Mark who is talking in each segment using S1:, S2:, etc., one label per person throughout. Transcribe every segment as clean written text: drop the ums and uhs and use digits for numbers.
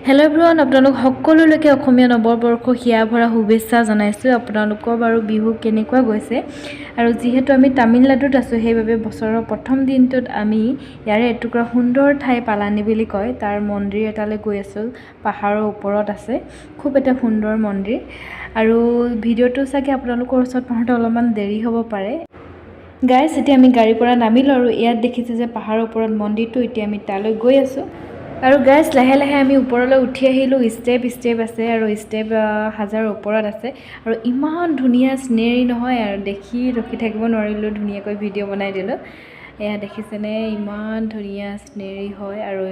S1: Hello' everyone, আপোনালোক সকলোলৈকে অসমীয়া নৱবৰ্ষ হিয়া ভৰা শুভেচ্ছা জনাইছোঁ। আপোনালোকৰ বাৰু বিহু কেনেকুৱা গৈছে? আৰু যিহেতু আমি তামিলনাডুত আছোঁ, সেইবাবে বছৰৰ প্ৰথম দিনটোত আমি ইয়াৰে এটুকুৰা সুন্দৰ ঠাই পালানি বুলি কয় তাৰ মন্দিৰ এটালৈ গৈ আছোঁ। পাহাৰৰ ওপৰত আছে, খুব এটা সুন্দৰ মন্দিৰ। আৰু ভিডিঅ'টো চাগে আপোনালোকৰ ওচৰত পাওঁতে অলপমান দেৰি হ'ব পাৰে। গাইছ, এতিয়া আমি গাড়ীৰ পৰা নামিলোঁ আৰু ইয়াত দেখিছোঁ যে পাহাৰৰ ওপৰত মন্দিৰটো, এতিয়া আমি তালৈ গৈ আছোঁ। আৰু গাইছ, লাহে লাহে আমি ওপৰলৈ উঠি আহিলোঁ। ষ্টেপ আছে আৰু ষ্টেপ 1000 ওপৰত আছে আৰু ইমান ধুনীয়া চিনেৰী নহয় আৰু দেখি ৰখি থাকিব নোৱাৰিলোঁ, ধুনীয়াকৈ ভিডিঅ' বনাই দিলোঁ। এয়া দেখিছেনে, ইমান ধুনীয়া চিনেৰী হয়। আৰু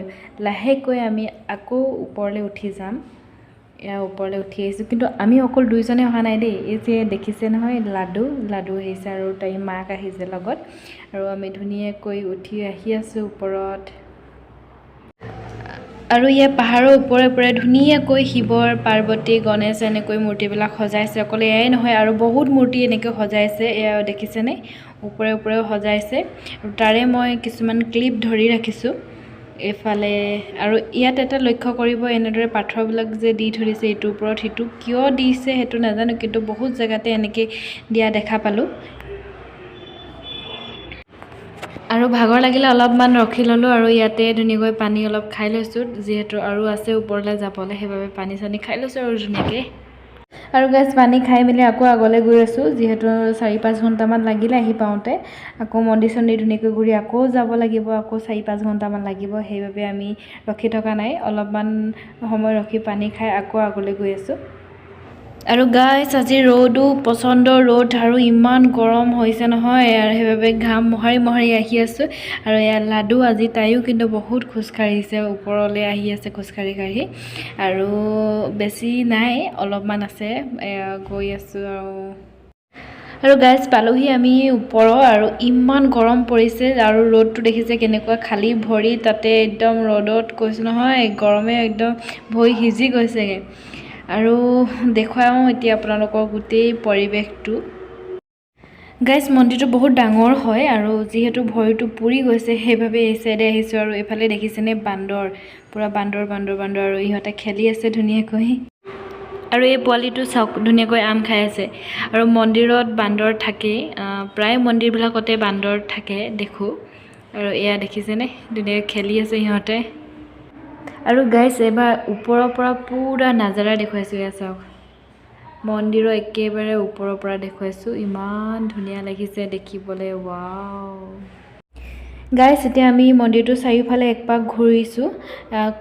S1: লাহেকৈ আমি আকৌ ওপৰলৈ উঠি যাম। এয়া ওপৰলৈ উঠি আহিছোঁ, কিন্তু আমি অকল দুইজনে অহা নাই দেই। এই যে দেখিছে নহয়, লাডু আহিছে আৰু তাই মাক আহিছে লগত। আৰু আমি ধুনীয়াকৈ উঠি আহি আছোঁ ওপৰত। আৰু ইয়াৰ পাহাৰৰ ওপৰে ধুনীয়াকৈ শিৱৰ, পাৰ্বতী, গণেশ এনেকৈ মূৰ্তিবিলাক সজাইছে। অকল এয়াই নহয়, আৰু বহুত মূৰ্তি এনেকৈ সজাইছে। এয়া দেখিছেনে, ওপৰেও সজাইছে। আৰু তাৰে মই কিছুমান ক্লিপ ধৰি ৰাখিছোঁ এইফালে। আৰু ইয়াত এটা লক্ষ্য কৰিব, এনেদৰে পাথৰবিলাক যে দি থৈছে ইটোৰ ওপৰত সিটো, কিয় দিছে সেইটো নাজানো, কিন্তু বহুত জেগাতে এনেকৈ দিয়া দেখা পালোঁ। আৰু ভাগৰ লাগিলে অলপমান ৰখি ল'লোঁ আৰু ইয়াতে ধুনীয়াকৈ পানী অলপ খাই লৈছোঁ, যিহেতু আৰু আছে ওপৰলৈ যাবলৈ, সেইবাবে পানী চানী খাই লৈছোঁ আৰু ধুনীয়াকৈ। আৰু গাইছ, পানী খাই মেলি আকৌ আগলৈ গৈ আছোঁ, যিহেতু 4-5 ঘণ্টামান লাগিলে আহি পাওঁতে। আকৌ মন্দিৰ চন্দিৰ ধুনীয়াকৈ ঘূৰি আকৌ যাব লাগিব, আকৌ 4-5 ঘণ্টামান লাগিব। সেইবাবে আমি ৰখি থকা নাই, অলপমান সময় ৰখি পানী খাই আকৌ আগলৈ গৈ আছোঁ। আৰু গাইছ, আজি ৰ'দো প্ৰচণ্ড ৰ'দ আৰু ইমান গৰম হৈছে নহয়, আৰু সেইবাবে ঘাম মোহাৰি আহি আছোঁ। আৰু এয়া লাডু, আজি তাইও কিন্তু বহুত খোজকাঢ়িছে, ওপৰলৈ আহি আছে খোজকাঢ়ি। আৰু বেছি নাই, অলপমান আছে, গৈ আছোঁ আৰু গাইছ, পালোহি আমি ওপৰৰ। আৰু ইমান গৰম পৰিছে আৰু ৰ'দটো দেখিছে কেনেকুৱা, খালী ভৰি তাতে একদম ৰ'দত, কৈছোঁ নহয়, গৰমে একদম ভৰি সিজি গৈছেগৈ। আৰু দেখুৱাওঁ এতিয়া আপোনালোকৰ গোটেই পৰিৱেশটো। গাইছ, মন্দিৰটো বহুত ডাঙৰ হয়, আৰু যিহেতু ভৰিটো পুৰি গৈছে, সেইবাবে এই চাইডে আহিছোঁ। আৰু এইফালে দেখিছেনে, বান্দৰ, পূৰা বান্দৰ। আৰু ইহঁতে খেলি আছে ধুনীয়াকৈ। আৰু এই পোৱালিটো চাওক, ধুনীয়াকৈ আম খাই আছে। আৰু মন্দিৰত বান্দৰ থাকেই, প্ৰায় মন্দিৰবিলাকতে বান্দৰ থাকে দেখোঁ। আৰু এয়া দেখিছেনে, ধুনীয়াকৈ খেলি আছে সিহঁতে। আৰু গাইছ, এবাৰ ওপৰৰ পৰা পূৰা নাজাৰা দেখুৱাইছোঁ। এয়া চাওক, মন্দিৰৰ একেবাৰে ওপৰৰ পৰা দেখুৱাইছোঁ, ইমান ধুনীয়া লাগিছে দেখিবলৈ, ৱাও। গাইছ, এতিয়া আমি মন্দিৰটো চাৰিওফালে একপাক ঘূৰিছোঁ।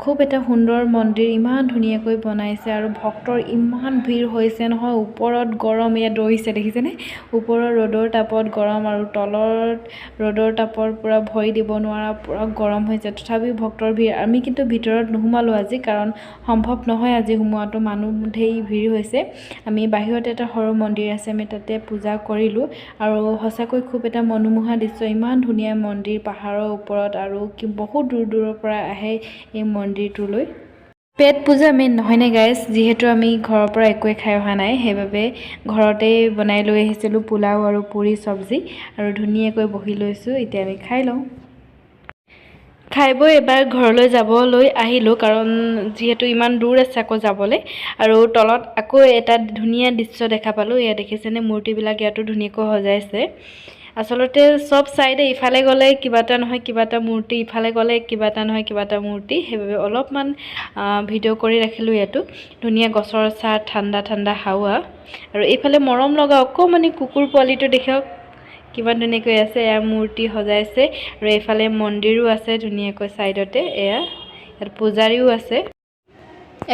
S1: খুব এটা সুন্দৰ মন্দিৰ, ইমান ধুনীয়াকৈ বনাইছে। আৰু ভক্তৰ ইমান ভিৰ হৈছে নহয়, ওপৰত গৰম, ইয়াত দৌৰিছে দেখিছেনে, ওপৰৰ ৰ'দৰ তাপত গৰম, আৰু তলত ৰ'দৰ তাপত পূৰা ভৰি দিব নোৱাৰা, পূৰা গৰম হৈছে। তথাপিও ভক্তৰ ভিৰ। আমি কিন্তু ভিতৰত নোসোমালোঁ আজি, কাৰণ সম্ভৱ নহয় আজি সোমোৱাটো, মানুহ ঢেৰ ভিৰ হৈছে। আমি বাহিৰত এটা সৰু মন্দিৰ আছে, আমি তাতে পূজা কৰিলোঁ। আৰু সঁচাকৈ খুব এটা মনোমোহা দৃশ্য, ইমান ধুনীয়া মন্দিৰ পাহাৰৰ ওপৰত, আৰু বহুত দূৰৰ পৰা আহে এই মন্দিৰটোলৈ। পেট পূজা মেইন নহয়নে গাইছ, যিহেতু আমি ঘৰৰ পৰা একোৱে খাই অহা নাই, সেইবাবে ঘৰতেই বনাই লৈ আহিছিলোঁ পোলাও আৰু পুৰি চব্জি। আৰু ধুনীয়াকৈ বহি লৈছোঁ, এতিয়া আমি খাই লওঁ। খাই বৈ এবাৰ ঘৰলৈ যাবলৈ আহিলোঁ, কাৰণ যিহেতু ইমান দূৰ আছে আকৌ যাবলৈ। আৰু তলত আকৌ এটা ধুনীয়া দৃশ্য দেখা পালোঁ। এয়া দেখিছেনে, মূৰ্তিবিলাক ইয়াতো ধুনীয়াকৈ সজাইছে। আচলতে চব চাইডে ইফালে গ'লে কিবা এটা নহয় কিবা এটা মূৰ্তি, ইফালে গ'লে কিবা এটা নহয় কিবা এটা মূৰ্তি, সেইবাবে অলপমান ভিডিঅ' কৰি ৰাখিলোঁ ইয়াতো। ধুনীয়া গছৰ ছাঁ, ঠাণ্ডা হাৱা। আৰু এইফালে মৰম লগা অকণমানি কুকুৰ পোৱালিটো দেখক, কিমান ধুনীয়াকৈ আছে। এয়া মূৰ্তি সজাইছে। আৰু এইফালে মন্দিৰো আছে ধুনীয়াকৈ ছাইডতে, ইয়াত পূজাৰীও আছে।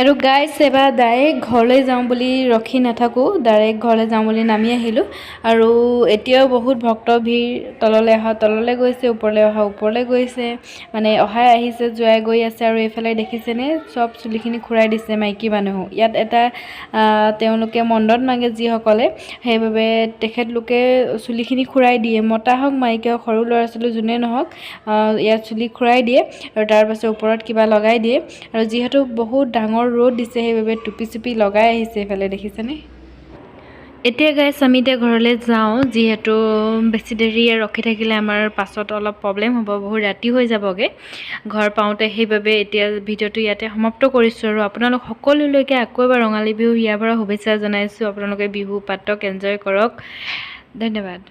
S1: আৰু গাইছ, এবাৰ ডাইৰেক্ট ঘৰলৈ যাওঁ বুলি ৰখি নাথাকোঁ, ডাইৰেক্ট ঘৰলৈ যাওঁ বুলি নামি আহিলোঁ। আৰু এতিয়াও বহুত ভক্তৰ ভিৰ, তললৈ অহা তললৈ গৈছে, ওপৰলৈ অহা ওপৰলৈ গৈছে, মানে অহাই আহিছে, যোৱাই গৈ আছে। আৰু এইফালে দেখিছেনে, চব চুলিখিনি খুৰাই দিছে মাইকী মানুহো। ইয়াত এটা তেওঁলোকে মণ্ডন মাগে যিসকলে, সেইবাবে তেখেতলোকে চুলিখিনি খুৰাই দিয়ে, মতা হওক মাইকী হওক, সৰু ল'ৰা ছোৱালী যোনে নহওক, ইয়াত চুলি খুৰাই দিয়ে। আৰু তাৰপাছত ওপৰত কিবা লগাই দিয়ে। আৰু যিহেতু বহুত ডাঙৰ ৰ'দ দিছে, সেইবাবে টুপি চুপি লগাই আহিছে। এইফালে দেখিছেনে, এতিয়া গাইছ আমি এতিয়া ঘৰলৈ যাওঁ, যিহেতু বেছি দেৰি ৰখি থাকিলে আমাৰ পাছত অলপ প্ৰব্লেম হ'ব, বহুত ৰাতি হৈ যাবগৈ ঘৰ পাওঁতে। সেইবাবে এতিয়া ভিডিঅ'টো ইয়াতে সমাপ্ত কৰিছোঁ আৰু আপোনালোক সকলোলৈকে আকৌ এবাৰ ৰঙালী বিহু ইয়াৰ পৰা শুভেচ্ছা জনাইছোঁ। আপোনালোকে বিহু পাতক, এনজয় কৰক। ধন্যবাদ।